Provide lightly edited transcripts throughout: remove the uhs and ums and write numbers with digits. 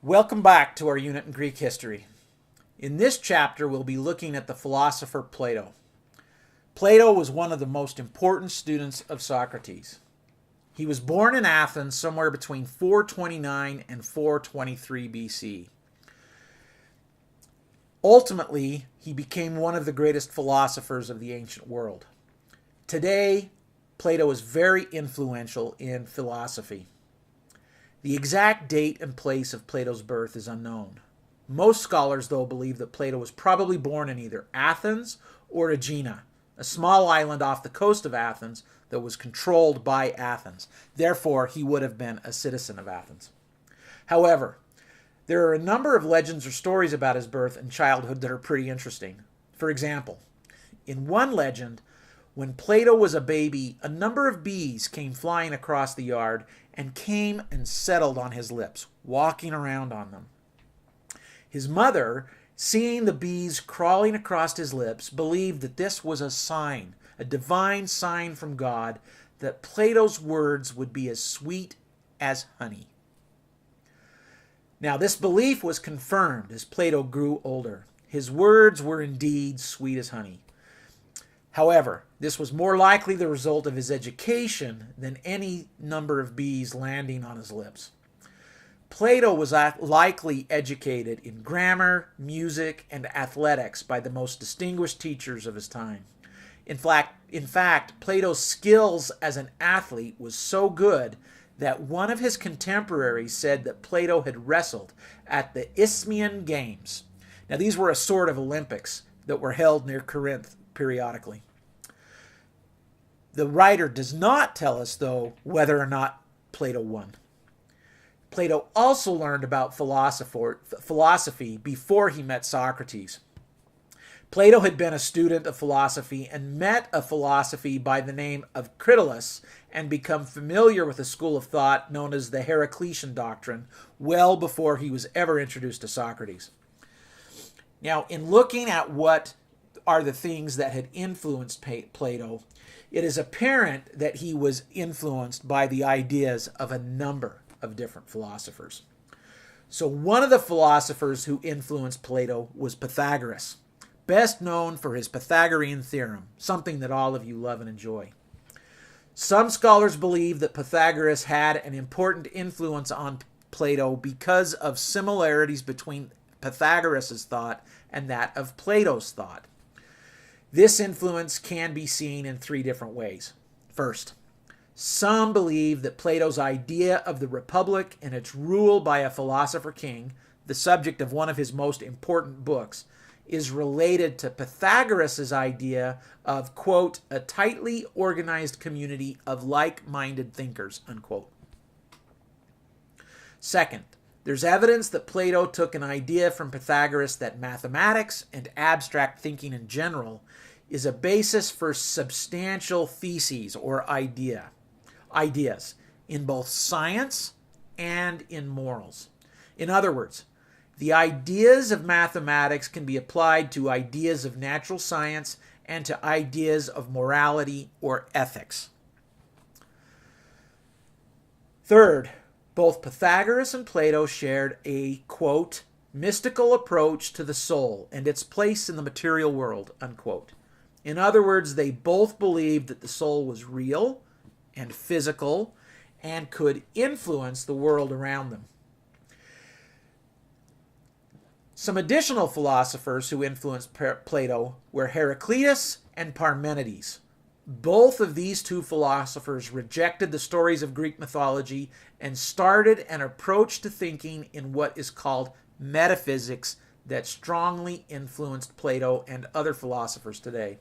Welcome back to our unit in Greek history. In this chapter, we'll be looking at the philosopher Plato. Plato was one of the most important students of Socrates. He was born in Athens somewhere between 429 and 423 BC. Ultimately, he became one of the greatest philosophers of the ancient world. Today, Plato is very influential in philosophy. The exact date and place of Plato's birth is unknown. Most scholars, though, believe that Plato was probably born in either Athens or Aegina, a small island off the coast of Athens that was controlled by Athens. Therefore, he would have been a citizen of Athens. However, there are a number of legends or stories about his birth and childhood that are pretty interesting. For example, in one legend, when Plato was a baby, a number of bees came flying across the yard and came and settled on his lips, walking around on them. His mother, seeing the bees crawling across his lips, believed that this was a sign, a divine sign from God, that Plato's words would be as sweet as honey. Now, this belief was confirmed as Plato grew older. His words were indeed sweet as honey. However, this was more likely the result of his education than any number of bees landing on his lips. Plato was likely educated in grammar, music, and athletics by the most distinguished teachers of his time. In fact, Plato's skills as an athlete was so good that one of his contemporaries said that Plato had wrestled at the Isthmian Games. Now, these were a sort of Olympics that were held near Corinth periodically. The writer does not tell us, though, whether or not Plato won. Plato also learned about philosophy before he met Socrates. Plato had been a student of philosophy and met a philosophy by the name of Critolus and become familiar with a school of thought known as the Heraclitean doctrine well before he was ever introduced to Socrates. Now, in looking at what are the things that had influenced Plato, it is apparent that he was influenced by the ideas of a number of different philosophers. So one of the philosophers who influenced Plato was Pythagoras, best known for his Pythagorean theorem, something that all of you love and enjoy. Some scholars believe that Pythagoras had an important influence on Plato because of similarities between Pythagoras' thought and that of Plato's thought. This influence can be seen in three different ways. First, some believe that Plato's idea of the republic and its rule by a philosopher king, the subject of one of his most important books, is related to Pythagoras' idea of, quote, a tightly organized community of like-minded thinkers, unquote. Second, there's evidence that Plato took an idea from Pythagoras that mathematics and abstract thinking in general is a basis for substantial theses or ideas in both science and in morals. In other words, the ideas of mathematics can be applied to ideas of natural science and to ideas of morality or ethics. Third, both Pythagoras and Plato shared a, quote, mystical approach to the soul and its place in the material world, unquote. In other words, they both believed that the soul was real and physical and could influence the world around them. Some additional philosophers who influenced Plato were Heraclitus and Parmenides. Both of these two philosophers rejected the stories of Greek mythology and started an approach to thinking in what is called metaphysics that strongly influenced Plato and other philosophers today.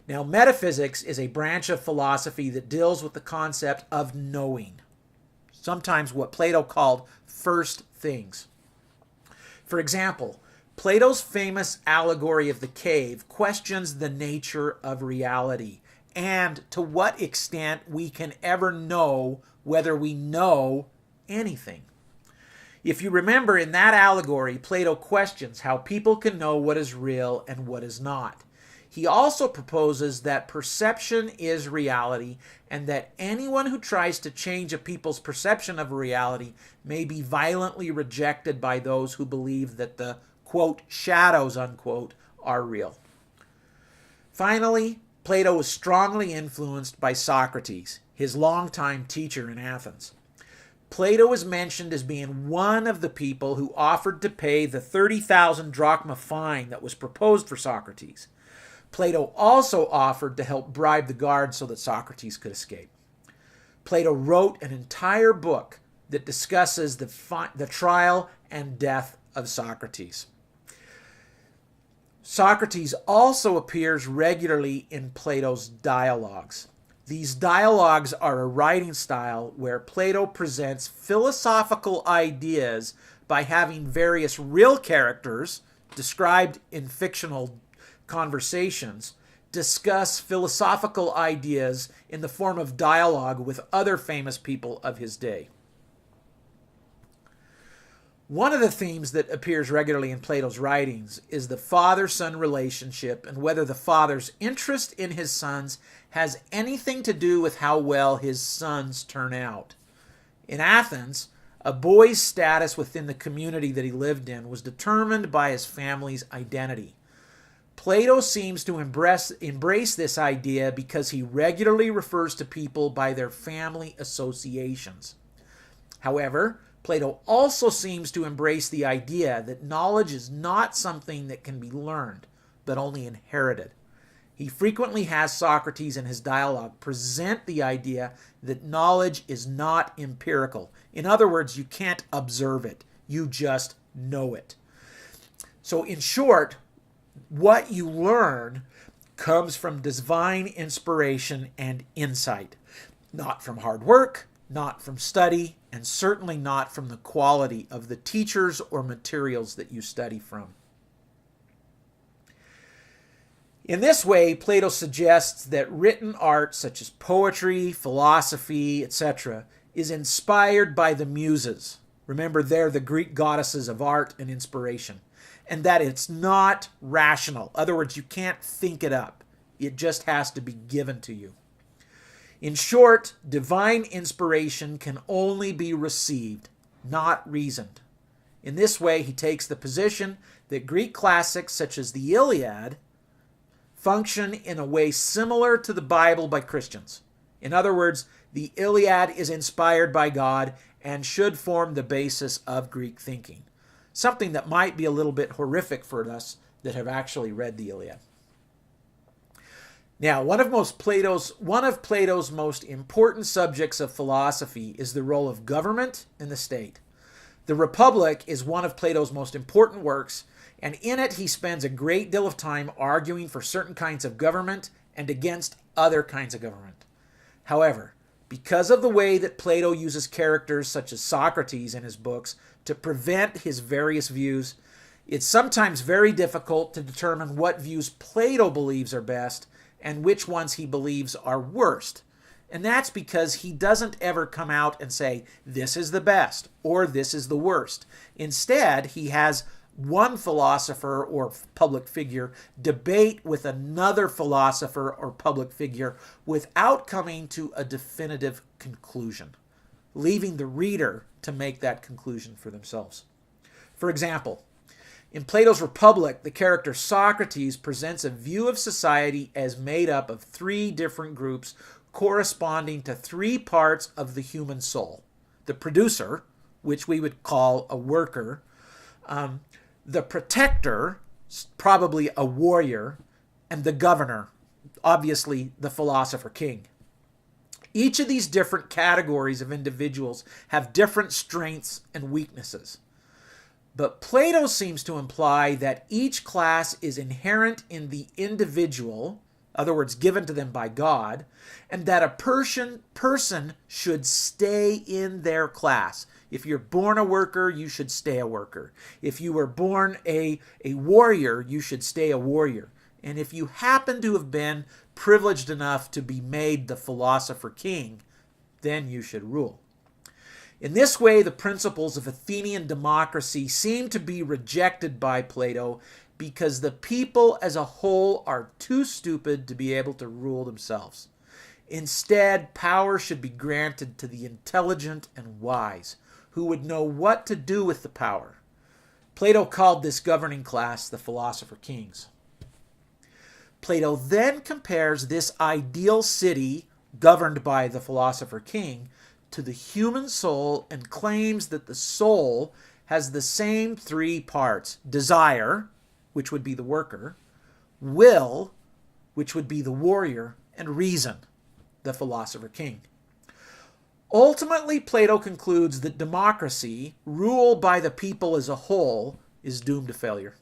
Now, metaphysics is a branch of philosophy that deals with the concept of knowing, sometimes what Plato called first things. For example, Plato's famous allegory of the cave questions the nature of reality and to what extent we can ever know whether we know anything. If you remember, in that allegory, Plato questions how people can know what is real and what is not. He also proposes that perception is reality and that anyone who tries to change a people's perception of reality may be violently rejected by those who believe that the, quote, shadows, unquote, are real. Finally, Plato was strongly influenced by Socrates, his longtime teacher in Athens. Plato is mentioned as being one of the people who offered to pay the 30,000 drachma fine that was proposed for Socrates. Plato also offered to help bribe the guards so that Socrates could escape. Plato wrote an entire book that discusses the trial and death of Socrates. Socrates also appears regularly in Plato's dialogues. These dialogues are a writing style where Plato presents philosophical ideas by having various real characters, described in fictional conversations, discuss philosophical ideas in the form of dialogue with other famous people of his day. One of the themes that appears regularly in Plato's writings is the father-son relationship and whether the father's interest in his sons has anything to do with how well his sons turn out. In Athens, a boy's status within the community that he lived in was determined by his family's identity. Plato seems to embrace this idea because he regularly refers to people by their family associations. However, Plato also seems to embrace the idea that knowledge is not something that can be learned, but only inherited. He frequently has Socrates in his dialogue present the idea that knowledge is not empirical. In other words, you can't observe it, you just know it. So in short, what you learn comes from divine inspiration and insight, not from hard work, not from study, and certainly not from the quality of the teachers or materials that you study from. In this way, Plato suggests that written art such as poetry, philosophy, etc., is inspired by the muses. Remember, they're the Greek goddesses of art and inspiration. And that it's not rational. In other words, you can't think it up. It just has to be given to you. In short, divine inspiration can only be received, not reasoned. In this way, he takes the position that Greek classics such as the Iliad function in a way similar to the Bible by Christians. In other words, the Iliad is inspired by God and should form the basis of Greek thinking. Something that might be a little bit horrific for us that have actually read the Iliad. Now, one of Plato's most important subjects of philosophy is the role of government and the state. The Republic is one of Plato's most important works, and in it he spends a great deal of time arguing for certain kinds of government and against other kinds of government. However, because of the way that Plato uses characters such as Socrates in his books to prevent his various views, it's sometimes very difficult to determine what views Plato believes are best and which ones he believes are worst. And that's because he doesn't ever come out and say, this is the best or this is the worst. Instead, he has one philosopher or public figure debate with another philosopher or public figure without coming to a definitive conclusion, leaving the reader to make that conclusion for themselves. For example, in Plato's Republic, the character Socrates presents a view of society as made up of three different groups corresponding to three parts of the human soul. The producer, which we would call a worker, the protector, probably a warrior, and the governor, obviously the philosopher king. Each of these different categories of individuals have different strengths and weaknesses. But Plato seems to imply that each class is inherent in the individual, in other words, given to them by God, and that a person should stay in their class. If you're born a worker, you should stay a worker. If you were born a warrior, you should stay a warrior. And if you happen to have been privileged enough to be made the philosopher king, then you should rule. In this way, the principles of Athenian democracy seem to be rejected by Plato because the people as a whole are too stupid to be able to rule themselves. Instead, power should be granted to the intelligent and wise, who would know what to do with the power. Plato called this governing class the philosopher kings. Plato then compares this ideal city governed by the philosopher king to the human soul and claims that the soul has the same three parts: desire, which would be the worker; will, which would be the warrior; and reason, the philosopher king. Ultimately, Plato concludes that democracy, rule by the people as a whole, is doomed to failure.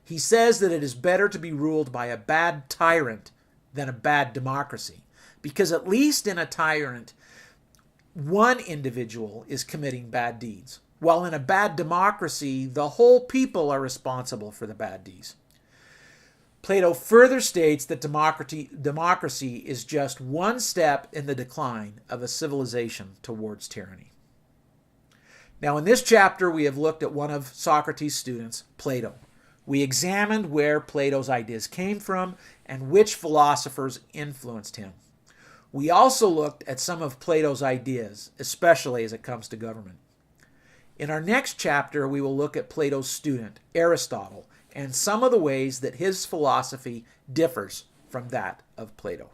He says that it is better to be ruled by a bad tyrant than a bad democracy, because at least in a tyrant, one individual is committing bad deeds, while in a bad democracy, the whole people are responsible for the bad deeds. Plato further states that democracy is just one step in the decline of a civilization towards tyranny. Now, in this chapter, we have looked at one of Socrates' students, Plato. We examined where Plato's ideas came from and which philosophers influenced him. We also looked at some of Plato's ideas, especially as it comes to government. In our next chapter, we will look at Plato's student, Aristotle, and some of the ways that his philosophy differs from that of Plato.